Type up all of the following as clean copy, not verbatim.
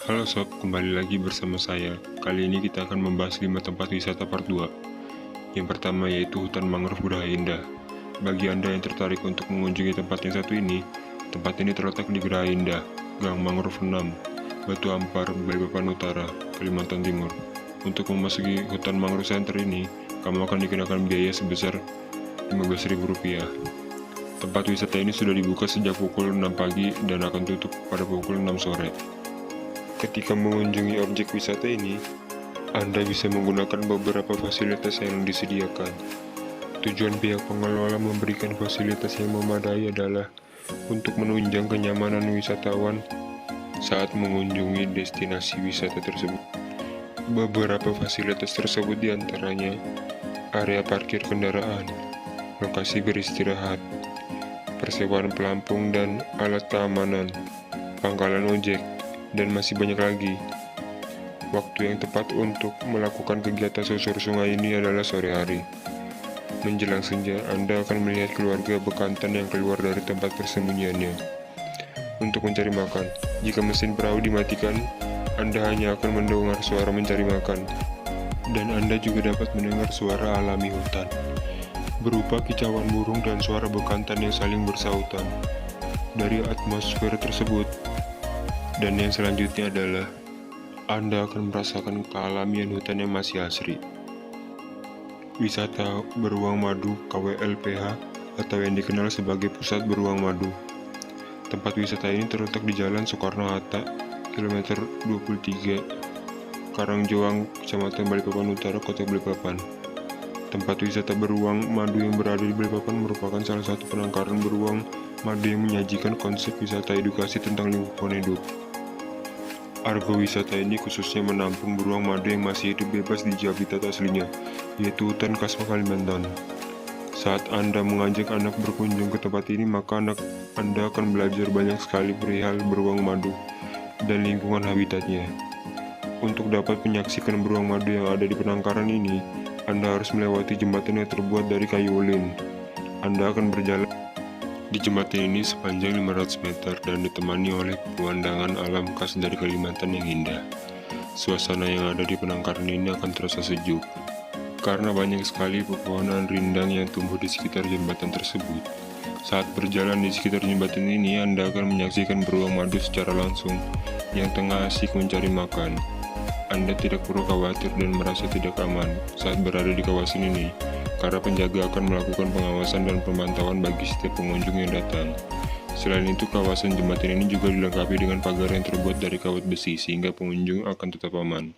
Halo sob, kembali lagi bersama saya. Kali ini kita akan membahas 5 tempat wisata part 2. Yang pertama yaitu hutan mangrove Gurah Indah. Bagi Anda yang tertarik untuk mengunjungi tempat yang satu ini, tempat ini terletak di Geraha Indah, Gang Mangrove 6, Batu Ampar, Balikpapan Utara, Kalimantan Timur. Untuk memasuki hutan mangrove center ini, kamu akan dikenakan biaya sebesar Rp15.000. Tempat wisata ini sudah dibuka sejak pukul 6 pagi dan akan tutup pada pukul 6 sore. Ketika mengunjungi objek wisata ini, Anda bisa menggunakan beberapa fasilitas yang disediakan. Tujuan pihak pengelola memberikan fasilitas yang memadai adalah untuk menunjang kenyamanan wisatawan saat mengunjungi destinasi wisata tersebut. Beberapa fasilitas tersebut diantaranya area parkir kendaraan, lokasi beristirahat, persewaan pelampung dan alat keamanan, pangkalan ojek, dan masih banyak lagi. Waktu yang tepat untuk melakukan kegiatan susur sungai ini adalah sore hari. Menjelang senja, Anda akan melihat keluarga bekantan yang keluar dari tempat persembunyiannya untuk mencari makan. Jika mesin perahu dimatikan, Anda hanya akan mendengar suara mencari makan. Dan Anda juga dapat mendengar suara alami hutan, berupa kicauan burung dan suara bekantan yang saling bersautan. Dari atmosfer tersebut, dan yang selanjutnya adalah Anda akan merasakan kealamian hutan yang masih asri. Wisata Beruang Madu KWLPH atau yang dikenal sebagai Pusat Beruang Madu. Tempat wisata ini terletak di Jalan Soekarno-Hatta, kilometer 23, Karangjoang, Kecamatan Balikpapan Utara, Kota Balikpapan. Tempat wisata beruang madu yang berada di Balikpapan merupakan salah satu penangkaran beruang madu yang menyajikan konsep wisata edukasi tentang lingkungan hidup. Argo wisata ini khususnya menampung beruang madu yang masih hidup bebas di habitat aslinya, yaitu hutan khas Kalimantan. Saat Anda mengajak anak berkunjung ke tempat ini, maka anak Anda akan belajar banyak sekali perihal beruang madu dan lingkungan habitatnya. Untuk dapat menyaksikan beruang madu yang ada di penangkaran ini, Anda harus melewati jembatan yang terbuat dari kayu ulin. Anda akan berjalan di jembatan ini sepanjang 500 meter dan ditemani oleh pemandangan alam khas dari Kalimantan yang indah. Suasana yang ada di penangkaran ini akan terasa sejuk, karena banyak sekali pepohonan rindang yang tumbuh di sekitar jembatan tersebut. Saat berjalan di sekitar jembatan ini, Anda akan menyaksikan beruang madu secara langsung yang tengah asik mencari makan. Anda tidak perlu khawatir dan merasa tidak aman saat berada di kawasan ini, karena penjaga akan melakukan pengawasan dan pemantauan bagi setiap pengunjung yang datang. Selain itu, kawasan jembatan ini juga dilengkapi dengan pagar yang terbuat dari kawat besi sehingga pengunjung akan tetap aman.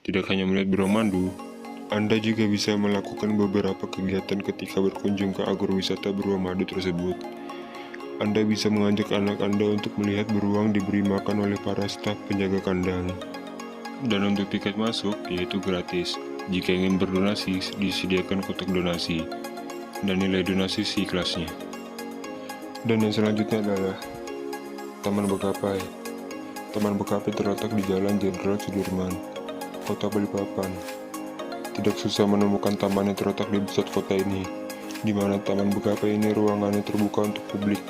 Tidak hanya melihat beruang madu, Anda juga bisa melakukan beberapa kegiatan ketika berkunjung ke agrowisata beruang madu tersebut. Anda bisa mengajak anak Anda untuk melihat beruang diberi makan oleh para staf penjaga kandang. Dan untuk tiket masuk, yaitu gratis. Jika ingin berdonasi, disediakan kotak donasi, dan nilai donasi seikhlasnya. Dan yang selanjutnya adalah Taman Bekapai. Taman Bekapai terletak di Jalan Jenderal Sudirman, Kota Balikpapan. Tidak susah menemukan taman yang terletak di pusat kota ini, di mana Taman Bekapai ini ruangannya terbuka untuk publik,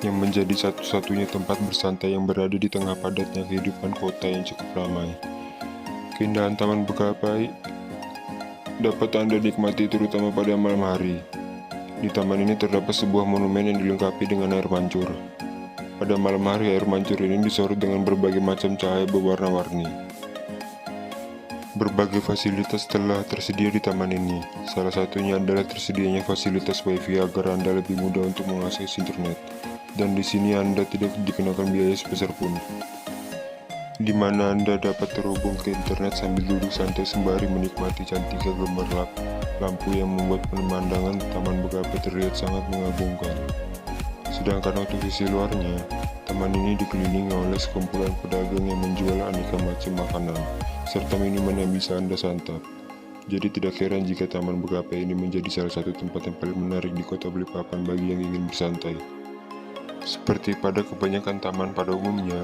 yang menjadi satu-satunya tempat bersantai yang berada di tengah padatnya kehidupan kota yang cukup ramai. Keindahan Taman Bekapai dapat Anda nikmati terutama pada malam hari. Di taman ini terdapat sebuah monumen yang dilengkapi dengan air mancur. Pada malam hari, air mancur ini disorot dengan berbagai macam cahaya berwarna-warni. Berbagai fasilitas telah tersedia di taman ini. Salah satunya adalah tersedianya fasilitas WiFi agar Anda lebih mudah untuk mengakses internet. Dan di sini Anda tidak dikenakan biaya sebesar pun, di mana Anda dapat terhubung ke internet sambil duduk santai sembari menikmati cantiknya gemerlap lampu yang membuat pemandangan Taman Bekapai terlihat sangat mengagumkan. Sedangkan untuk sisi luarnya, taman ini dikelilingi oleh sekumpulan pedagang yang menjual aneka macam makanan serta minuman yang bisa Anda santap. Jadi tidak heran jika Taman Bekapai ini menjadi salah satu tempat yang paling menarik di Kota Balikpapan bagi yang ingin bersantai. Seperti pada kebanyakan taman pada umumnya,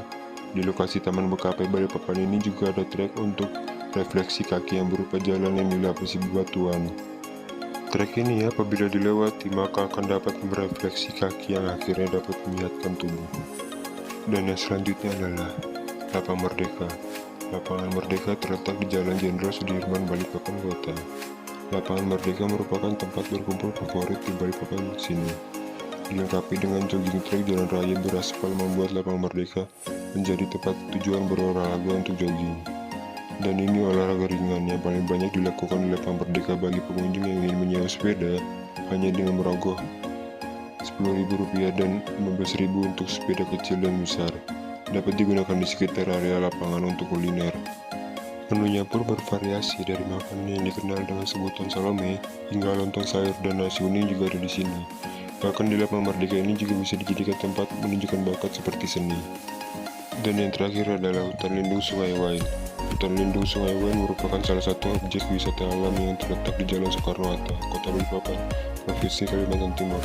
di lokasi Taman Bekapai Balikpapan ini juga ada trek untuk refleksi kaki yang berupa jalan yang dilapisi bebatuan. Trek ini apabila dilewati maka akan dapat merefleksi kaki yang akhirnya dapat menyehatkan tubuh. Dan yang selanjutnya adalah Lapang Merdeka. Lapangan Merdeka terletak di Jalan Jenderal Sudirman, Balikpapan Kota. Lapangan Merdeka merupakan tempat berkumpul favorit di Balikpapan sini. Dilengkapi dengan jogging track jalan raya beraspal membuat Lapangan Merdeka menjadi tempat tujuan berolahraga untuk jogging. Dan ini olahraga ringan yang paling banyak dilakukan di Lapangan Merdeka bagi pengunjung yang ingin menyewa sepeda hanya dengan merogoh Rp10.000 dan Rp15.000 untuk sepeda kecil dan besar. Dapat digunakan di sekitar area lapangan untuk kuliner. Menunya pun bervariasi dari makanan yang dikenal dengan sebutan Salome hingga lontong sayur dan nasi kuning juga ada di sini. Bahkan di Lapangan Merdeka ini juga bisa dijadikan tempat menunjukkan bakat seperti seni. Dan yang terakhir adalah Hutan Lindung Sungai Wain. Hutan Lindung Sungai Wain merupakan salah satu objek wisata alam yang terletak di Jalan Soekarno-Hatta, Kota Balikpapan, Provinsi Kalimantan Timur.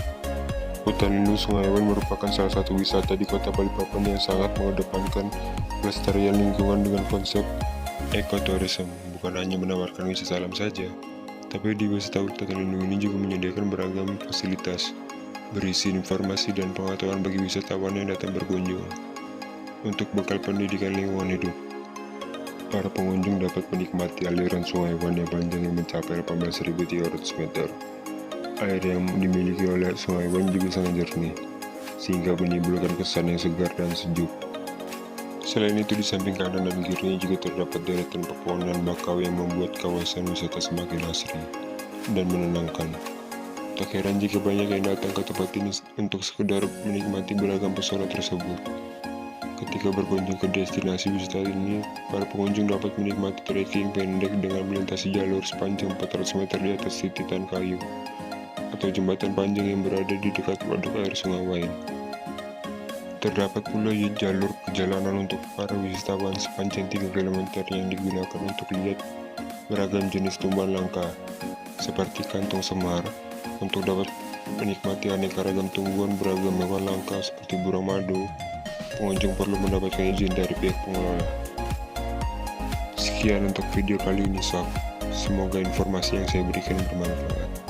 Hutan Lindung Sungai Wain merupakan salah satu wisata di Kota Balikpapan yang sangat mengedepankan pelestarian lingkungan dengan konsep ekoturism. Bukan hanya menawarkan wisata alam saja, tapi di wisata hutan lindung ini juga menyediakan beragam fasilitas, berisi informasi dan pengetahuan bagi wisatawan yang datang berkunjung. Untuk bekal pendidikan lingkungan hidup, para pengunjung dapat menikmati aliran Sungai Wain yang panjangnya mencapai 18.300 meter. Air yang dimiliki oleh Sungai Wain juga sangat jernih, sehingga menimbulkan kesan yang segar dan sejuk. Selain itu, di samping kanan dan kirinya juga terdapat deretan pepohonan bakau yang membuat kawasan wisata semakin asri dan menenangkan. Tak heran jika banyak yang datang ke tempat ini untuk sekedar menikmati beragam pesona tersebut. Ketika berkunjung ke destinasi wisata ini, para pengunjung dapat menikmati trekking pendek dengan melintasi jalur sepanjang 400 meter di atas tititan kayu atau jembatan panjang yang berada di dekat waduk air Sungai Wain. Terdapat pula jalur perjalanan untuk para wisatawan sepanjang 3 km yang digunakan untuk lihat beragam jenis tumbuhan langka, seperti kantong semar, untuk dapat menikmati aneka ragam tumbuhan beragam hewan langka seperti burung madu. Pengunjung perlu mendapatkan izin dari pihak pengelola. Sekian untuk video kali ini sob. Semoga informasi yang saya berikan bermanfaat.